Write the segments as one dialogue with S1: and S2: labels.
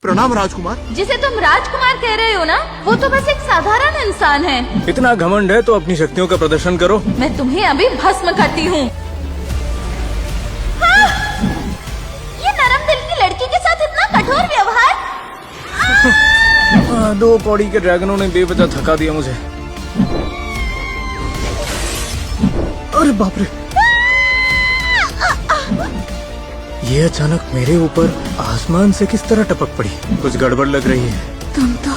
S1: प्रणाम राजकुमार।
S2: जिसे तुम राजकुमार कह रहे हो ना, वो तो बस एक साधारण इंसान है।
S3: इतना घमंड है तो अपनी शक्तियों का प्रदर्शन करो।
S2: मैं तुम्हें अभी भस्म करती हूँ। हाँ! ये नरम दिल की लड़की के साथ इतना कठोर व्यवहार।
S3: 2 कौड़ी के ड्रैगनों ने बेवजह थका दिया मुझे। अरे बाप रे! ये अचानक मेरे ऊपर आसमान से किस तरह टपक पड़ी। कुछ गड़बड़ लग रही है।
S2: तुम तो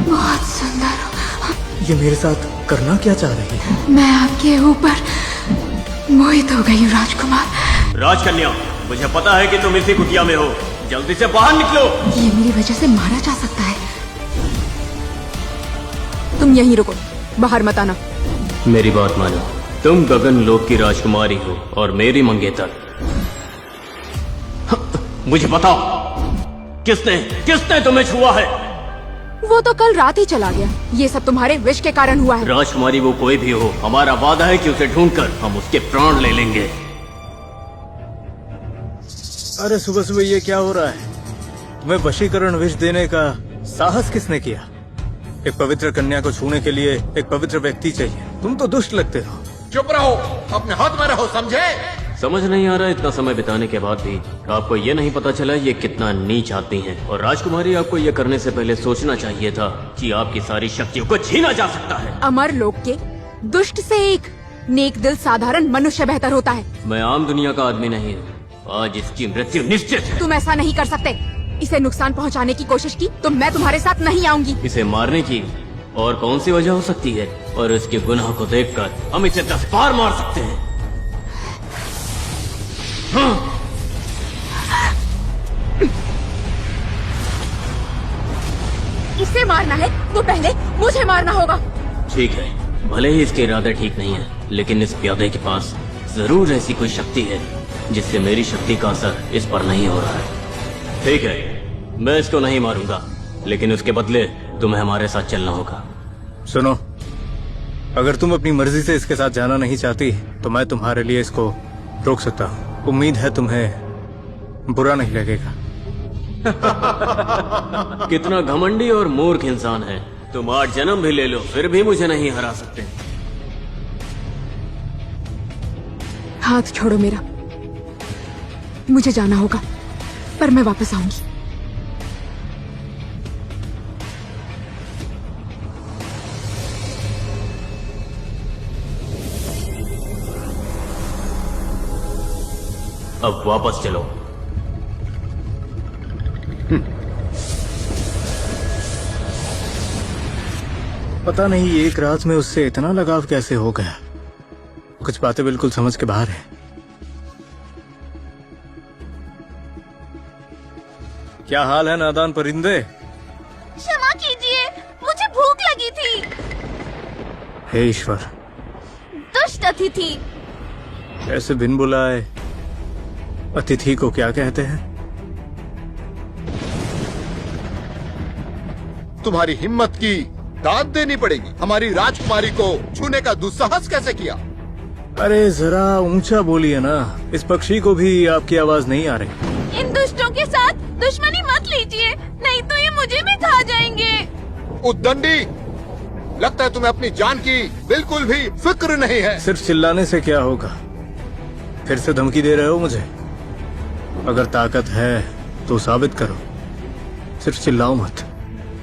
S2: बहुत सुंदर हो।
S3: ये मेरे साथ करना क्या चाह रही है?
S2: मैं आपके ऊपर मोहित हो गई हूँ राजकुमार।
S4: राजकन्या, मुझे पता है कि तुम इसी कुटिया में हो। जल्दी से बाहर निकलो।
S2: ये मेरी वजह से मारा जा सकता है। तुम यहीं रुको, बाहर मत आना।
S4: मेरी बात मानो, तुम गगन लोक की राजकुमारी हो और मेरी मंगेतर। मुझे बताओ, किसने तुम्हें छुआ है?
S5: वो तो कल रात ही चला गया। ये सब तुम्हारे विश के कारण हुआ है।
S4: राजकुमारी वो कोई भी हो, हमारा वादा है कि उसे ढूंढकर हम उसके प्राण ले लेंगे।
S3: अरे सुबह सुबह ये क्या हो रहा है? तुम्हें वशीकरण विष देने का साहस किसने किया? एक पवित्र कन्या को छूने के लिए एक पवित्र व्यक्ति चाहिए। तुम तो दुष्ट लगते हो।
S1: चुप रहो, अपने हाथ में रहो, समझे?
S4: समझ नहीं आ रहा, इतना समय बिताने के बाद भी आपको ये नहीं पता चला ये कितना नीच आती हैं। और राजकुमारी, आपको ये करने से पहले सोचना चाहिए था कि आपकी सारी शक्तियों को छीना जा सकता है।
S5: अमर लोक के दुष्ट से एक नेक दिल साधारण मनुष्य बेहतर होता है।
S4: मैं आम दुनिया का आदमी नहीं हूँ। आज इसकी मृत्यु निश्चित है।
S5: तुम ऐसा नहीं कर सकते। इसे नुकसान पहुंचाने की कोशिश की तो मैं तुम्हारे साथ नहीं आऊंगी।
S4: इसे मारने की और कौन सी वजह हो सकती है? और इसके गुनाह को देखकर हम इसे 10 बार मार सकते हैं।
S5: इसे मारना है तो पहले मुझे मारना होगा।
S4: ठीक है, भले ही इसके इरादे ठीक नहीं है, लेकिन इस प्यादे के पास जरूर ऐसी कोई शक्ति है जिससे मेरी शक्ति का असर इस पर नहीं हो रहा है। ठीक है, मैं इसको नहीं मारूंगा, लेकिन उसके बदले तुम्हें हमारे साथ चलना होगा।
S3: सुनो, अगर तुम अपनी मर्जी से इसके साथ जाना नहीं चाहती तो मैं तुम्हारे लिए इसको रोक सकता हूँ। उम्मीद है तुम्हें बुरा नहीं लगेगा।
S4: कितना घमंडी और मूर्ख इंसान है। तुम 8 जन्म भी ले लो, फिर भी मुझे नहीं हरा सकते।
S5: हाथ छोड़ो मेरा। मुझे जाना होगा, पर मैं वापस आऊंगी।
S4: अब वापस चलो।
S3: पता नहीं एक रात में उससे इतना लगाव कैसे हो गया। कुछ बातें बिल्कुल समझ के बाहर है। क्या हाल है नादान परिंदे?
S2: क्षमा कीजिए, मुझे भूख लगी थी।
S3: हे ईश्वर,
S2: दुष्ट अतिथि।
S3: ऐसे बिन बुलाए अतिथि को क्या कहते हैं?
S1: तुम्हारी हिम्मत की दाद देनी पड़ेगी। हमारी राजकुमारी को छूने का दुस्साहस कैसे किया?
S3: अरे जरा ऊंचा बोलिए ना, इस पक्षी को भी आपकी आवाज नहीं आ रही।
S2: इन दुष्टों के साथ दुश्मनी मत लीजिए, नहीं तो ये मुझे भी खा जाएंगे।
S1: उद्दंडी, लगता है तुम्हें अपनी जान की बिल्कुल भी फिक्र नहीं है।
S3: सिर्फ चिल्लाने से क्या होगा? फिर से धमकी दे रहे हो मुझे? अगर ताकत है तो साबित करो, सिर्फ चिल्लाओ मत।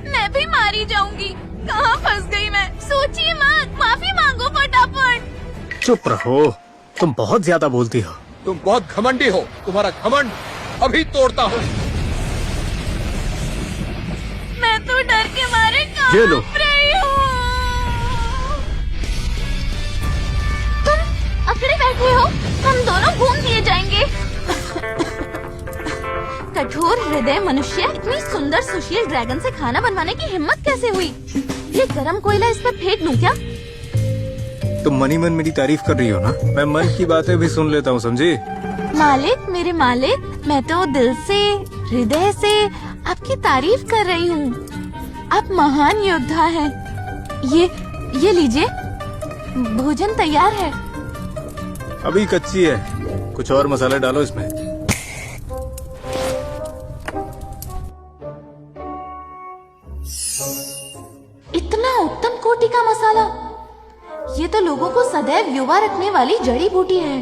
S2: मैं भी मारी जाऊंगी। कहाँ फंस गई मैं? सोचिए मत, माफी मांगो फटाफट।
S3: चुप रहो, तुम बहुत ज्यादा बोलती हो।
S1: तुम बहुत घमंडी हो। तुम्हारा घमंड अभी तोड़ता हूँ।
S2: मैं तो डर के मारे
S3: ये लो।
S2: कांप रही हूँ। तुम अकड़े बैठे हो, हम दोनों घूम दिए जाएंगे। कठोर हृदय मनुष्य, इतनी सुंदर सुशील ड्रैगन से खाना बनवाने की हिम्मत कैसे हुई? ये गरम कोयला इस पर फेंक दूं क्या?
S3: तुम मनी मन मेरी तारीफ कर रही हो ना? मैं मन की बातें भी सुन लेता हूँ, समझी?
S2: मालिक, मेरे मालिक, मैं तो दिल से, हृदय से आपकी तारीफ कर रही हूँ। आप महान योद्धा हैं। ये लीजिए, भोजन तैयार है।
S3: अभी कच्ची है, कुछ और मसाले डालो इसमें।
S2: इतना उत्तम कोटि का मसाला, ये तो लोगों को सदैव युवा रखने वाली जड़ी बूटी है।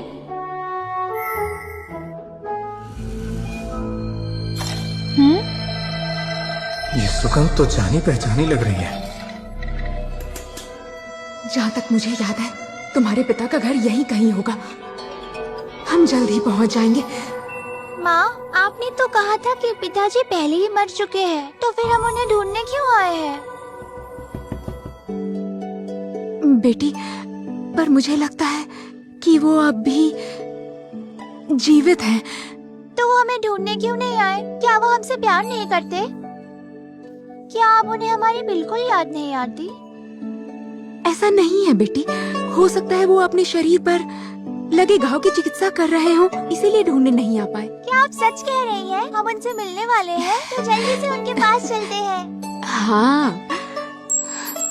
S3: ये सुगंध तो जानी पहचानी लग रही है।
S5: जहाँ तक मुझे याद है तुम्हारे पिता का घर यहीं कहीं होगा। हम जल्द ही पहुँच जाएंगे।
S6: माँ, आपने तो कहा था कि पिताजी पहले ही मर चुके हैं, तो फिर हम उन्हें ढूंढने क्यों आए हैं?
S5: बेटी, पर मुझे लगता है कि वो अब भी जीवित हैं।
S6: तो वो हमें ढूंढने क्यों नहीं आए? क्या वो हमसे प्यार नहीं करते? क्या आप उन्हें हमारी बिल्कुल याद नहीं आती?
S5: ऐसा नहीं है बेटी, हो सकता है वो अपने शरीर पर लगे घाव की चिकित्सा कर रहे हों, इसीलिए ढूंढने नहीं आ पाए।
S6: क्या आप सच कह रही हैं? हम उनसे मिलने वाले हैं, तो जल्दी से उनके पास चलते हैं।
S5: हाँ,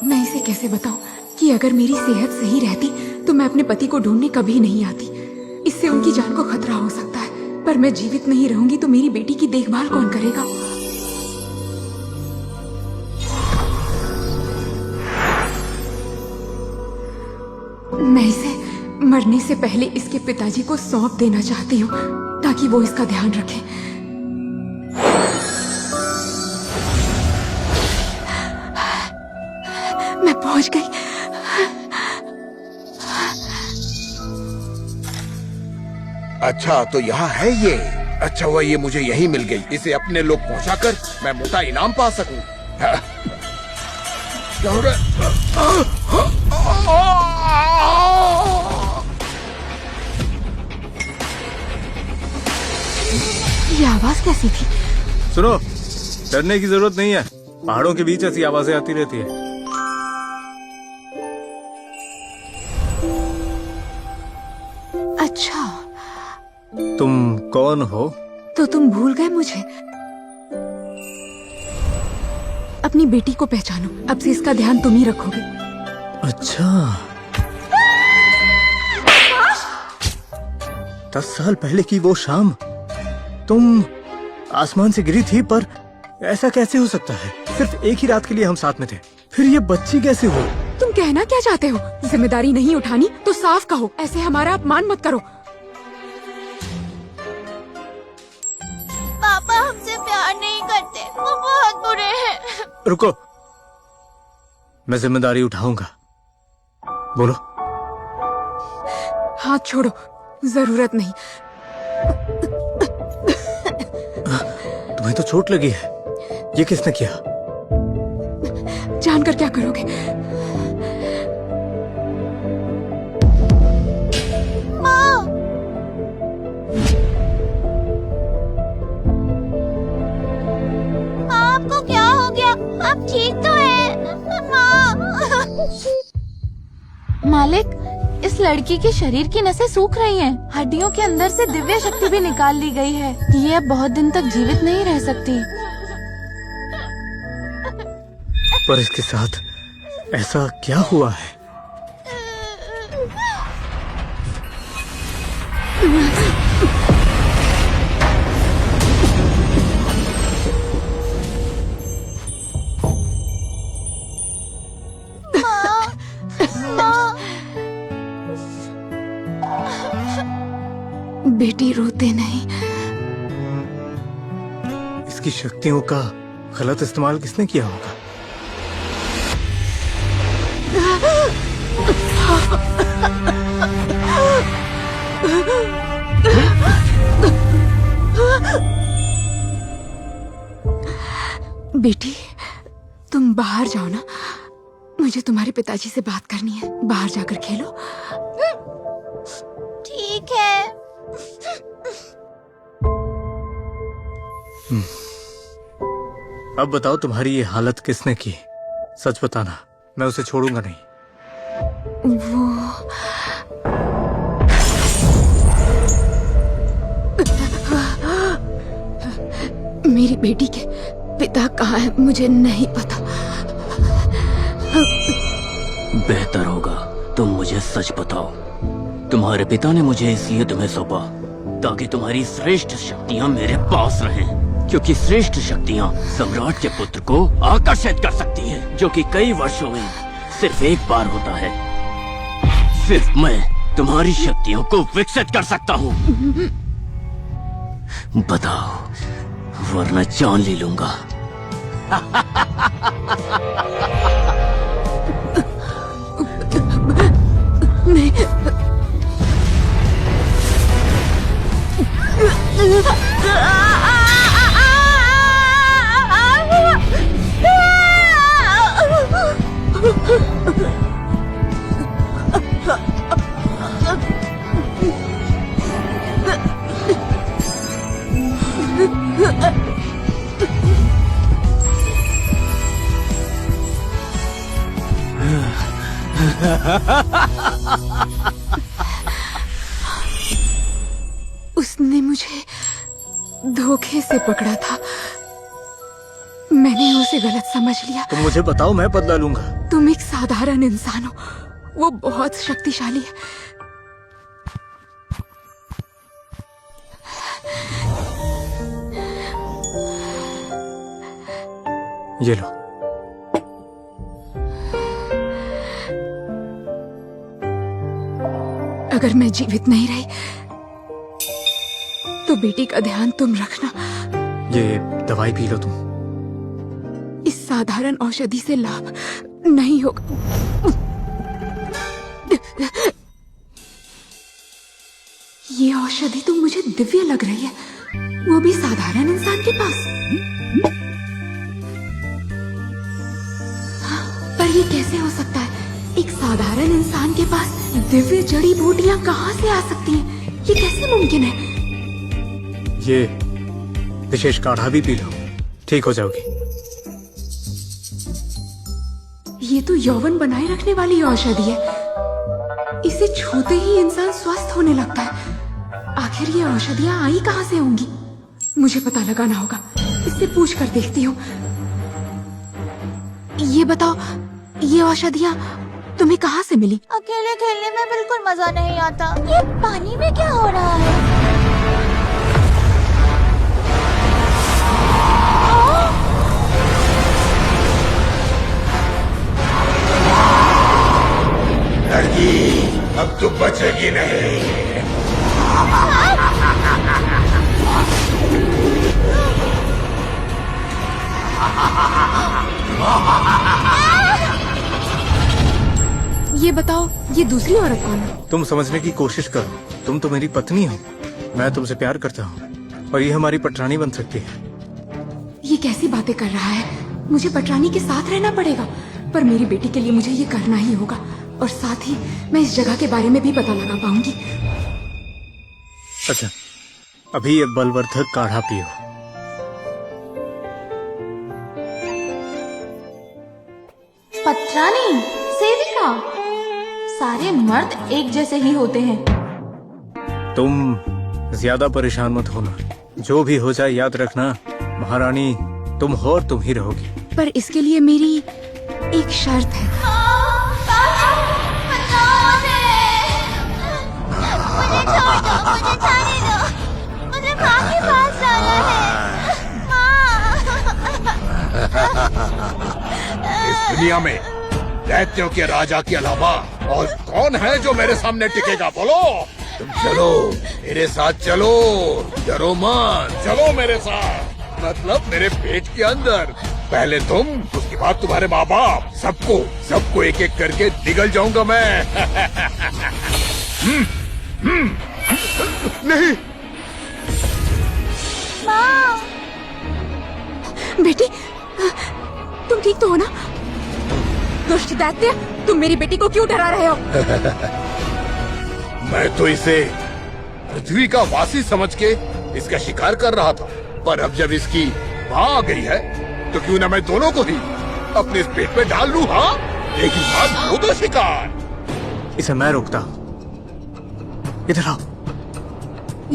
S5: मैं इसे कैसे बताऊं कि अगर मेरी सेहत सही रहती तो मैं अपने पति को ढूंढने कभी नहीं आती। इससे उनकी जान को खतरा हो सकता है, पर मैं जीवित नहीं रहूंगी तो मेरी बेटी की देखभाल कौन करेगा? मैं इसे मरने से पहले इसके पिताजी को सौंप देना चाहती हूँ ताकि वो इसका ध्यान रखे। मैं पहुंच गई।
S1: अच्छा, तो यहाँ है ये। अच्छा हुआ ये मुझे यही मिल गई। इसे अपने लोग पहुँचाकर मैं मोटा इनाम पा सकूं। क्या हो रहा है?
S5: ये आवाज कैसी थी?
S3: सुनो, डरने की जरूरत नहीं है। पहाड़ों के बीच ऐसी आवाजें आती रहती है।
S5: अच्छा,
S3: तुम कौन हो?
S5: तो तुम भूल गए मुझे? अपनी बेटी को पहचानो, अब से इसका ध्यान तुम ही रखोगे।
S3: अच्छा, 10 साल पहले की वो शाम तुम आसमान से गिरी थी, पर ऐसा कैसे हो सकता है? सिर्फ एक ही रात के लिए हम साथ में थे, फिर ये बच्ची कैसे हुई?
S5: तुम कहना क्या चाहते हो? जिम्मेदारी नहीं उठानी तो साफ कहो, ऐसे हमारा अपमान मत करो।
S6: पापा हमसे प्यार नहीं करते, वो बहुत बुरे हैं।
S3: रुको, मैं जिम्मेदारी उठाऊंगा। बोलो।
S5: हाथ छोड़ो, जरूरत नहीं।
S3: तुम्हें तो चोट लगी है, ये किसने किया?
S5: जानकर क्या करोगे?
S6: माँ, आपको क्या हो गया? आप ठीक तो हैं? माँ।
S2: मालिक, इस लड़की के शरीर की नसें सूख रही हैं। हड्डियों के अंदर से दिव्य शक्ति भी निकाल ली गई है। ये अब बहुत दिन तक जीवित नहीं रह सकती।
S3: पर इसके साथ ऐसा क्या हुआ है?
S5: बेटी रोते नहीं।
S3: इसकी शक्तियों का गलत इस्तेमाल किसने किया होगा?
S5: बेटी, तुम बाहर जाओ ना, मुझे तुम्हारे पिताजी से बात करनी है। बाहर जाकर खेलो।
S6: ठीक है।
S3: अब बताओ, तुम्हारी ये हालत किसने की? सच बताना, मैं उसे छोड़ूंगा नहीं।
S5: वो मेरी बेटी के पिता कहाँ है मुझे नहीं पता।
S4: बेहतर होगा तुम मुझे सच बताओ। तुम्हारे पिता ने मुझे इसलिए तुम्हें सौंपा ताकि तुम्हारी श्रेष्ठ शक्तियां मेरे पास रहें। क्योंकि श्रेष्ठ शक्तियाँ सम्राट के पुत्र को आकर्षित कर सकती हैं, जो कि कई वर्षों में सिर्फ एक बार होता है। सिर्फ मैं तुम्हारी शक्तियों को विकसित कर सकता हूँ। बताओ, वरना जान ले लूंगा।
S5: उसने मुझे धोखे से पकड़ा था। मैंने उसे गलत समझ लिया।
S3: तुम मुझे बताओ, मैं बदला लूंगा।
S5: तुम एक साधारण इंसान हो, वो बहुत शक्तिशाली है।
S3: ये लो।
S5: अगर मैं जीवित नहीं रही तो बेटी का ध्यान तुम रखना।
S3: ये दवाई पी लो तुम।
S5: इस साधारण औषधि से लाभ नहीं होगा। ये औषधि तो मुझे दिव्य लग रही है, वो भी साधारण इंसान के पास। पर ये कैसे हो सकता है? एक साधारण इंसान के पास दिव्य जड़ी बूटियां कहाँ से आ सकती हैं? ये कैसे मुमकिन है?
S3: ये विशेष काढ़ा भी पी लो, ठीक हो जाओगी।
S5: ये तो यौवन बनाए रखने वाली औषधि है। इसे छूते ही इंसान स्वस्थ होने लगता है। आखिर ये औषधियां आई कहाँ से होंगी? मुझे पता लगाना होगा। इससे पूछ कर देखती हूँ। ये बताओ, ये औषधियां तुम्हें कहाँ से मिली?
S6: अकेले खेलने में बिल्कुल मजा नहीं आता। ये पानी में क्या हो रहा है?
S1: लड़की, अब तू बचेगी नहीं।
S5: ये बताओ, ये दूसरी औरत कौन है?
S3: तुम समझने की कोशिश करो। तुम तो मेरी पत्नी हो, मैं तुमसे प्यार करता हूँ और ये हमारी पटरानी बन सकती है।
S5: ये कैसी बातें कर रहा है? मुझे पटरानी के साथ रहना पड़ेगा, पर मेरी बेटी के लिए मुझे ये करना ही होगा। और साथ ही मैं इस जगह के बारे में भी पता लगा पाऊंगी।
S3: अच्छा, अभी ये बलवर्धक काढ़ा पियो।
S2: पटरानी, सेविका, सारे मर्द एक जैसे ही होते हैं।
S3: तुम ज्यादा परेशान मत होना। जो भी हो जाए याद रखना, महारानी तुम हो और तुम ही रहोगी।
S5: पर इसके लिए मेरी एक शर्त है।
S6: मुझे माँ के पास जाना है।
S1: इस दुनिया में दैत्यों के राजा के अलावा और कौन है जो मेरे सामने टिकेगा? बोलो। तुम चलो मेरे साथ, चलो, डरो मत, चलो मेरे साथ। मतलब मेरे पेट के अंदर। पहले तुम, उसके बाद तुम्हारे माँ बाप, सबको एक एक करके निगल जाऊंगा मैं। नहीं।
S6: माँ,
S5: बेटी, तुम ठीक तो हो ना? दुष्ट दैत्य, तुम मेरी बेटी को क्यों डरा रहे हो?
S1: मैं तो इसे पृथ्वी का वासी समझ के इसका शिकार कर रहा था, पर अब जब इसकी माँ आ गई है तो क्यों ना मैं दोनों को ही अपने इस पेट पे डाल लूं। हाँ, एक ही साथ दो शिकार।
S3: इसे मैं रोकता हूँ। इधर आओ।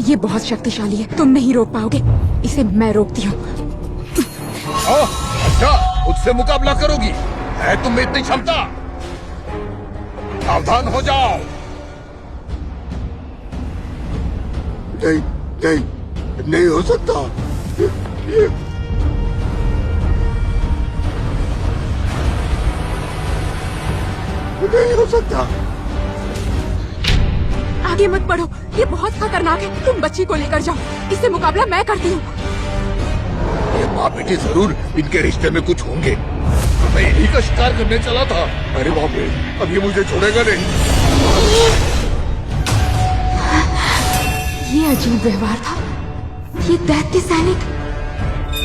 S5: ये बहुत शक्तिशाली है, तुम नहीं रोक पाओगे। इसे मैं रोकती हूँ।
S1: अच्छा, मुझसे मुकाबला करोगी? है तुम में इतनी क्षमता? सावधान हो जाओ। नहीं, नहीं, नहीं हो सकता। नहीं हो सकता।
S5: आगे मत बढ़ो, ये बहुत खतरनाक है। तुम बच्ची को लेकर जाओ, इससे मुकाबला मैं करती हूँ।
S1: ये माँ बेटी जरूर इनके रिश्ते में कुछ होंगे। मैं इन्हीं का शिकार करने चला था। अरे बाप रे, अब ये मुझे छोड़ेगा नहीं।
S5: ये अजीब व्यवहार था। ये दैत्य सैनिक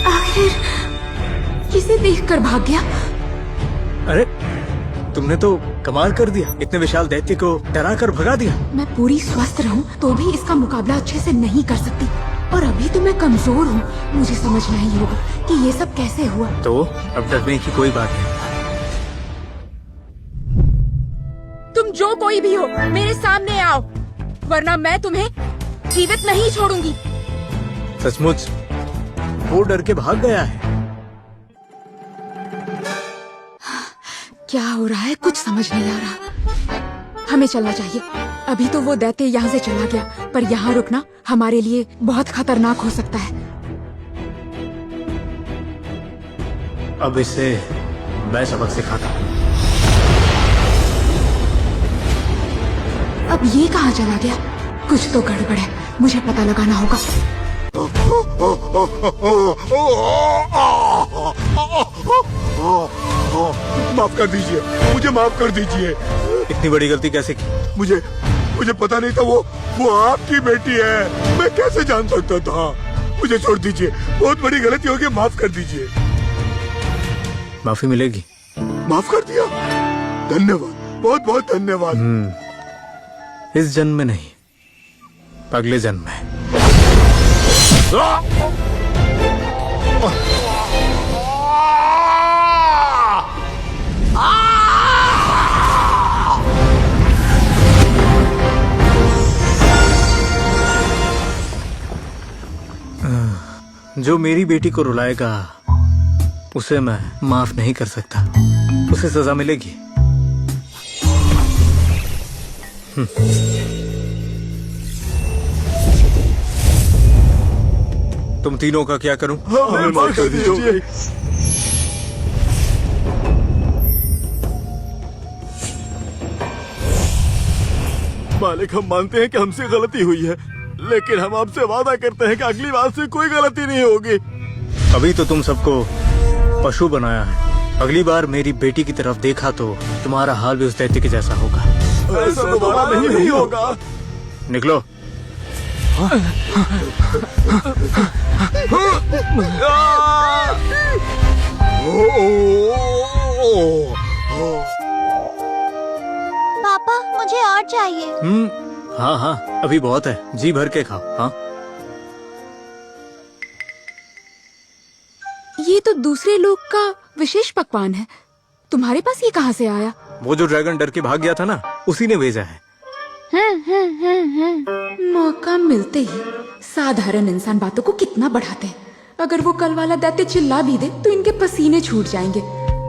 S5: आखिर किसे देखकर भाग गया?
S3: अरे तुमने तो कमाल कर दिया, इतने विशाल दैत्य को डरा कर भगा दिया।
S5: मैं पूरी स्वस्थ रहूं तो भी इसका मुकाबला अच्छे से नहीं कर सकती, और अभी तो मैं कमजोर हूँ। मुझे समझना ही होगा कि ये सब कैसे हुआ।
S3: तो अब डरने की कोई बात नहीं।
S5: तुम जो कोई भी हो, मेरे सामने आओ, वरना मैं तुम्हें जीवित नहीं छोड़ूंगी।
S3: सचमुच वो डर के भाग गया है।
S5: क्या हो रहा है, कुछ समझ नहीं आ रहा। हमें चलना चाहिए। अभी तो वो दैत्य यहाँ से चला गया, पर यहाँ रुकना हमारे लिए बहुत खतरनाक हो सकता है।
S3: अब इससे मैं सबक सिखाता हूँ।
S5: अब ये कहाँ चला गया? कुछ तो गड़बड़ है, मुझे पता लगाना होगा।
S1: माफ कर दीजिए, मुझे माफ कर दीजिए।
S3: इतनी बड़ी गलती कैसे की?
S1: मुझे पता नहीं था वो आपकी बेटी है। मैं कैसे जान सकता था? मुझे छोड़ दीजिए, बहुत बड़ी गलती हो गई, माफ कर दीजिए।
S3: माफी मिलेगी?
S1: माफ कर दिया, धन्यवाद, बहुत बहुत धन्यवाद।
S3: इस जन्म में नहीं, अगले जन्म में। जो मेरी बेटी को रुलाएगा उसे मैं माफ नहीं कर सकता। उसे सजा मिलेगी। तुम तीनों का क्या करूं?
S1: हमें माफ कर दीजिए।
S7: मालिक, हम मानते हैं कि हमसे गलती हुई है, लेकिन हम आपसे वादा करते हैं कि अगली बार से कोई गलती नहीं होगी।
S3: अभी तो तुम सबको पशु बनाया है, अगली बार मेरी बेटी की तरफ देखा तो तुम्हारा हाल भी उस दैत्य के जैसा होगा।
S7: ऐसा दोबारा नहीं होगा।
S3: निकलो।
S6: पापा मुझे और चाहिए।
S3: हाँ हाँ, अभी बहुत है, जी भर के खाओ। हाँ,
S5: ये तो दूसरे लोग का विशेष पकवान है। तुम्हारे पास ये कहाँ से आया?
S3: वो जो ड्रैगन डर के भाग गया था ना, उसी ने भेजा है।
S5: मौका मिलते ही साधारण इंसान बातों को कितना बढ़ाते हैं। अगर वो कल वाला दैत्य चिल्ला भी दे तो इनके पसीने छूट जाएंगे।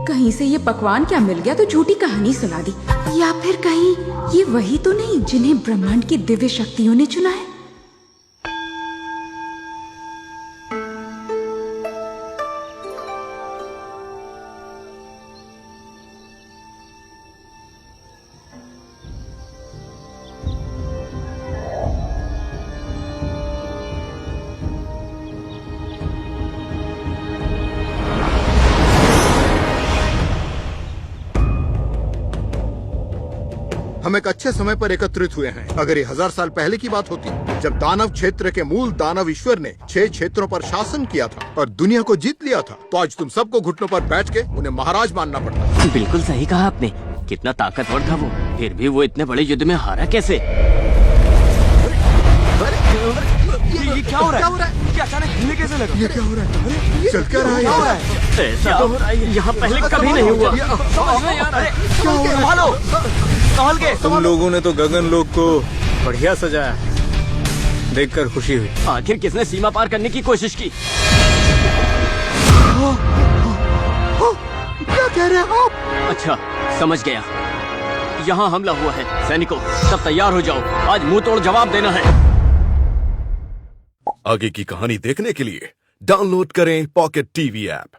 S5: कहीं से ये पकवान क्या मिल गया तो झूठी कहानी सुना दी। या फिर कहीं ये वही तो नहीं जिन्हें ब्रह्मांड की दिव्य शक्तियों ने चुना है?
S1: हम एक अच्छे समय पर एकत्रित हुए हैं। अगर ये 1000 साल पहले की बात होती, जब दानव क्षेत्र के मूल दानव ईश्वर ने 6 क्षेत्रों पर शासन किया था और दुनिया को जीत लिया था, तो आज तुम सबको घुटनों पर बैठ के उन्हें महाराज मानना पड़ता।
S4: बिल्कुल सही कहा आपने। कितना ताकतवर था वो, फिर भी वो इतने बड़े युद्ध में हारा कैसे?
S7: ये क्या हो रहा है? क्या अचानक हिलने कैसे लगा?
S1: ये क्या हो रहा है? चल क्या रहा है?
S4: ऐसा यहाँ पहले कभी नहीं हुआ।
S3: तुम लोगों ने तो गगन लोक को बढ़िया सजाया, देखकर खुशी हुई।
S4: आखिर किसने सीमा पार करने की कोशिश की?
S1: क्या कह रहे हो आप?
S4: अच्छा, समझ गया। यहाँ हमला हुआ है। सैनिकों, सब तैयार हो जाओ, आज मुंह तोड़ जवाब देना है।
S8: आगे की कहानी देखने के लिए डाउनलोड करें पॉकेट टीवी ऐप।